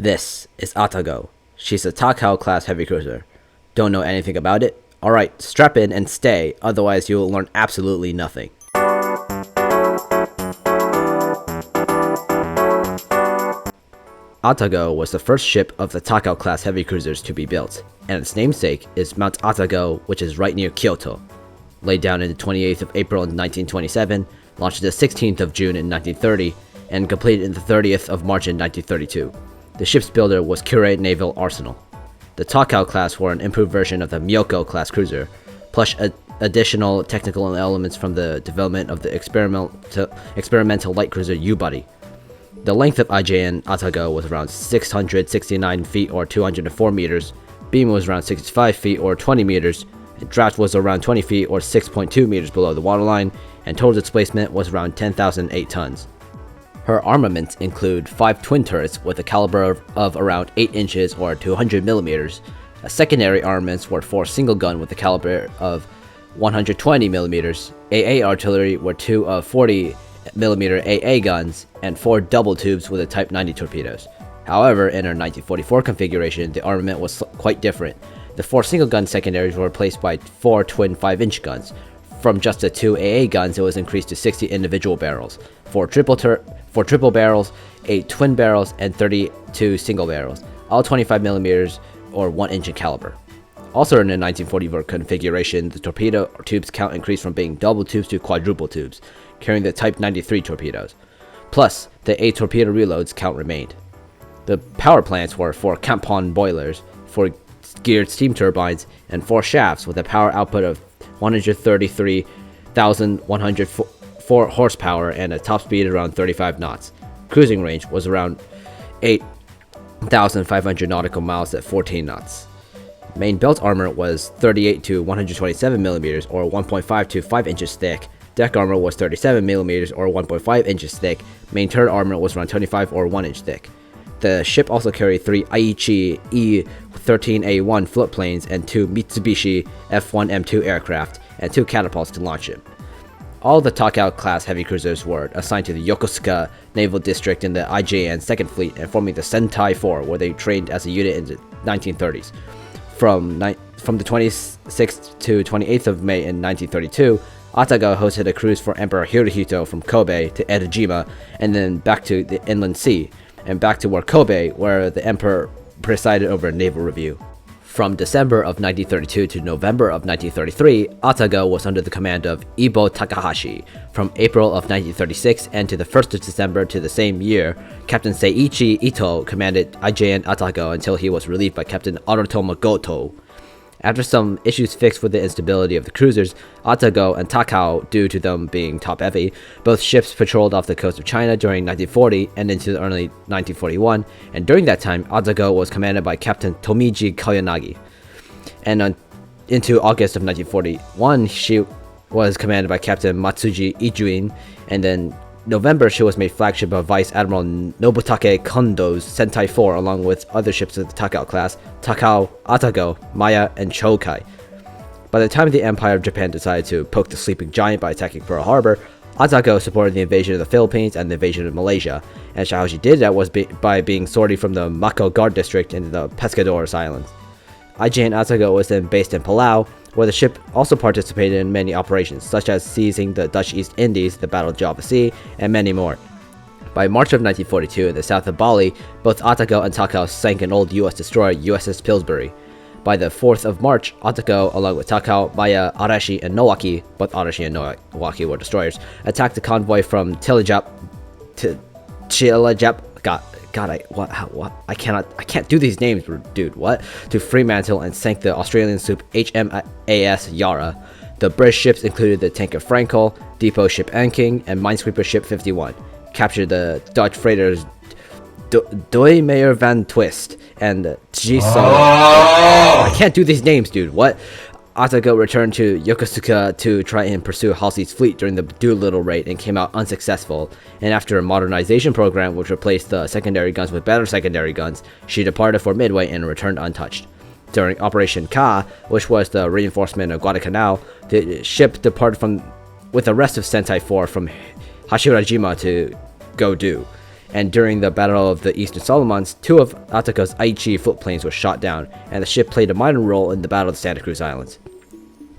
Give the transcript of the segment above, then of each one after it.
This is Atago. She's a Takao-class heavy cruiser. Don't know anything about it? Alright, strap in and stay, otherwise you will learn absolutely nothing. Atago was the first ship of the Takao-class heavy cruisers to be built, and its namesake is Mount Atago, which is right near Kyoto. Laid down on the 28th of April in 1927, launched the 16th of June in 1930, and completed in the 30th of March in 1932. The ship's builder was Kure Naval Arsenal. The Takao-class were an improved version of the Myoko-class cruiser, plus additional technical elements from the development of the experimental light cruiser U-Buddy. The length of IJN Atago was around 669 feet or 204 meters, beam was around 65 feet or 20 meters, and draft was around 20 feet or 6.2 meters below the waterline, and total displacement was around 10,008 tons. Her armaments include 5 twin turrets with a caliber of around 8 inches or 200 millimeters. A secondary armaments were 4 single gun with a caliber of 120 millimeters. AA artillery were 2 of 40 millimeter AA guns and 4 double tubes with a Type 90 torpedoes. However, in her 1944 configuration, the armament was quite different. The 4 single gun secondaries were replaced by 4 twin 5-inch guns. From just the 2 AA guns, it was increased to 60 individual barrels, 4 triple barrels, 8 twin barrels, and 32 single barrels, all 25 millimeters or 1 inch in caliber. Also in the 1944 configuration, the torpedo tubes count increased from being double tubes to quadruple tubes, carrying the Type 93 torpedoes. Plus, the 8 torpedo reloads count remained. The power plants were 4 Kampon boilers, 4 geared steam turbines, and 4 shafts with a power output of 133,104 horsepower and a top speed around 35 knots. Cruising range was around 8,500 nautical miles at 14 knots. Main belt armor was 38 to 127 millimeters or 1.5 to 5 inches thick. Deck armor was 37 millimeters or 1.5 inches thick. Main turret armor was around 25 or 1 inch thick. The ship also carried 3 Aichi E-13A1 floatplanes and 2 Mitsubishi F1M2 aircraft, and 2 catapults to launch it. All the Takao-class heavy cruisers were assigned to the Yokosuka Naval District in the IJN 2nd Fleet and forming the Sentai 4, where they trained as a unit in the 1930s. From the 26th to 28th of May in 1932, Atago hosted a cruise for Emperor Hirohito from Kobe to Edojima, and then back to the Inland Sea, and back to Kobe, where the Emperor presided over a naval review. From December of 1932 to November of 1933, Atago was under the command of Ibo Takahashi. From April of 1936 and to the 1st of December to the same year, Captain Seiichi Ito commanded IJN Atago until he was relieved by Captain Aratomo Goto. After some issues fixed with the instability of the cruisers, Atago and Takao, due to them being top-heavy, both ships patrolled off the coast of China during 1940 and into the early 1941, and during that time, Atago was commanded by Captain Tomiji Koyanagi. And into August of 1941, she was commanded by Captain Matsuji Ijuin, and then November, she was made flagship of Vice Admiral Nobutake Kondo's Sentai 4 along with other ships of the Takao class, Takao, Atago, Maya, and Chokai. By the time the Empire of Japan decided to poke the sleeping giant by attacking Pearl Harbor, Atago supported the invasion of the Philippines and the invasion of Malaysia, and how she did that was by being sortied from the Mako Guard District into the Pescadores Islands. IJN Atago was then based in Palau, where the ship also participated in many operations, such as seizing the Dutch East Indies, the Battle of Java Sea, and many more. By March of 1942, in the south of Bali, both Atago and Takao sank an old U.S. destroyer, USS Pillsbury. By the 4th of March, Atago, along with Takao, Maya, Arashi, and Nowaki, both Arashi and Nowaki were destroyers, attacked the convoy from Chilajap. I can't do these names, dude, what? To Fremantle and sank the Australian sloop HMAS Yarra. The British ships included the tanker Frankel, depot ship Anking, and minesweeper ship 51. Captured the Dutch freighters Doy Mayer Van Twist and Jiso. I can't do these names, dude, what? Atago returned to Yokosuka to try and pursue Halsey's fleet during the Doolittle raid and came out unsuccessful, and after a modernization program which replaced the secondary guns with better secondary guns, she departed for Midway and returned untouched. During Operation Ka, which was the reinforcement of Guadalcanal, the ship departed with the rest of Sentai 4 from Hashirajima to Godu, and during the Battle of the Eastern Solomons, 2 of Atago's Aichi floatplanes were shot down, and the ship played a minor role in the Battle of the Santa Cruz Islands.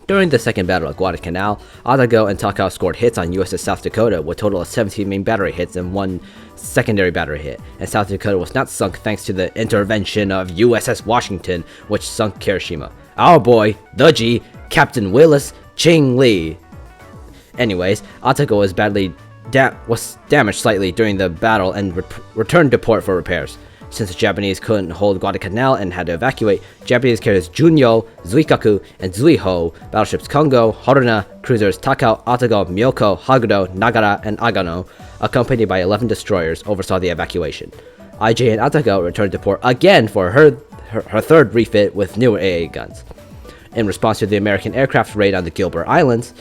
During the Second Battle of Guadalcanal, Atago and Takao scored hits on USS South Dakota with a total of 17 main battery hits and 1 secondary battery hit, and South Dakota was not sunk thanks to the intervention of USS Washington, which sunk Hiroshima. Our boy, the G, Captain Willis Ching Lee. Anyways, Atago was damaged slightly during the battle and returned to port for repairs. Since the Japanese couldn't hold Guadalcanal and had to evacuate, Japanese carriers Junyo, Zuikaku, and Zuiho, battleships Kongo, Haruna, cruisers Takao, Atago, Myoko, Hagudo, Nagara, and Agano, accompanied by 11 destroyers, oversaw the evacuation. IJN Atago returned to port again for her third refit with newer AA guns. In response to the American aircraft raid on the Gilbert Islands,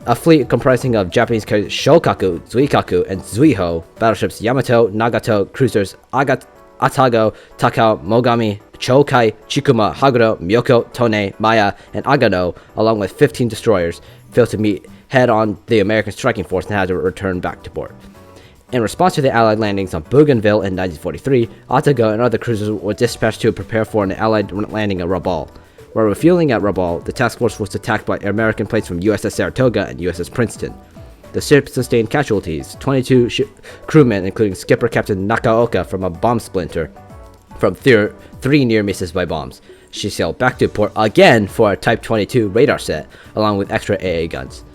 a fleet comprising of Japanese carriers Shokaku, Zuikaku, and Zuiho, battleships Yamato, Nagato, cruisers Atago, Takao, Mogami, Chokai, Chikuma, Haguro, Myoko, Tone, Maya, and Agano, along with 15 destroyers, failed to meet head-on the American striking force and had to return back to port. In response to the Allied landings on Bougainville in 1943, Atago and other cruisers were dispatched to prepare for an Allied landing at Rabaul. While refueling at Rabaul, the task force was attacked by American planes from USS Saratoga and USS Princeton. The ship sustained casualties, 22 crewmen, including skipper Captain Nakaoka, from a bomb splinter from 3 near misses by bombs. She sailed back to port again for a Type 22 radar set, along with extra AA guns.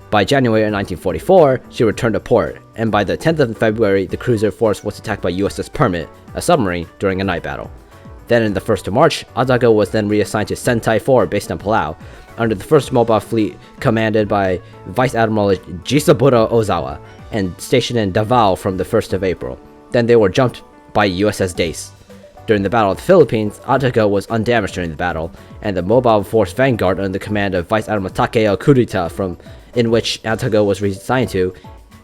By January 1944, she returned to port, and by the 10th of February, the cruiser force was attacked by USS Permit, a submarine, during a night battle. Then, in the 1st of March, Atago was then reassigned to Sentai 4 based on Palau, under the 1st Mobile Fleet commanded by Vice Admiral Jisaburo Ozawa, and stationed in Davao from the 1st of April. Then they were jumped by USS Dace. During the Battle of the Philippines, Atago was undamaged during the battle, and the Mobile Force Vanguard under the command of Vice Admiral Takeo Kurita, in which Atago was reassigned to,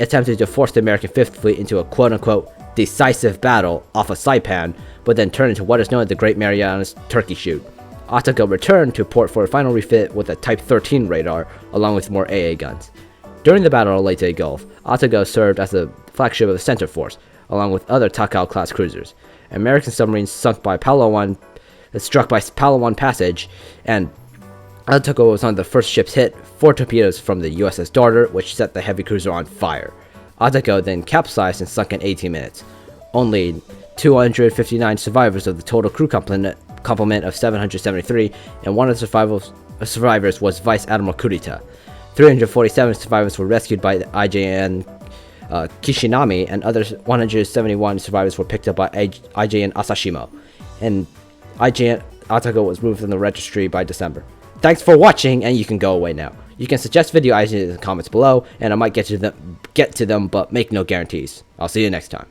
attempted to force the American 5th Fleet into a quote-unquote decisive battle off of Saipan, but then turned into what is known as the Great Marianas Turkey Shoot. Atago returned to port for a final refit with a Type 13 radar, along with more AA guns. During the Battle of Leyte Gulf, Atago served as the flagship of the Center Force, along with other Takao-class cruisers. American submarines struck by Palawan Passage, and Atago was one of the first ships hit, 4 torpedoes from the USS Darter, which set the heavy cruiser on fire. Atago then capsized and sunk in 18 minutes. Only 259 survivors of the total crew complement of 773, and one of the survivors was Vice Admiral Kurita. 347 survivors were rescued by the IJN Kishinami, and others 171 survivors were picked up by IJN Asashimo, and IJN Atago was moved from the registry by December. Thanks for watching, and you can go away now. You can suggest video ideas in the comments below, and I might get to them, but make no guarantees. I'll see you next time.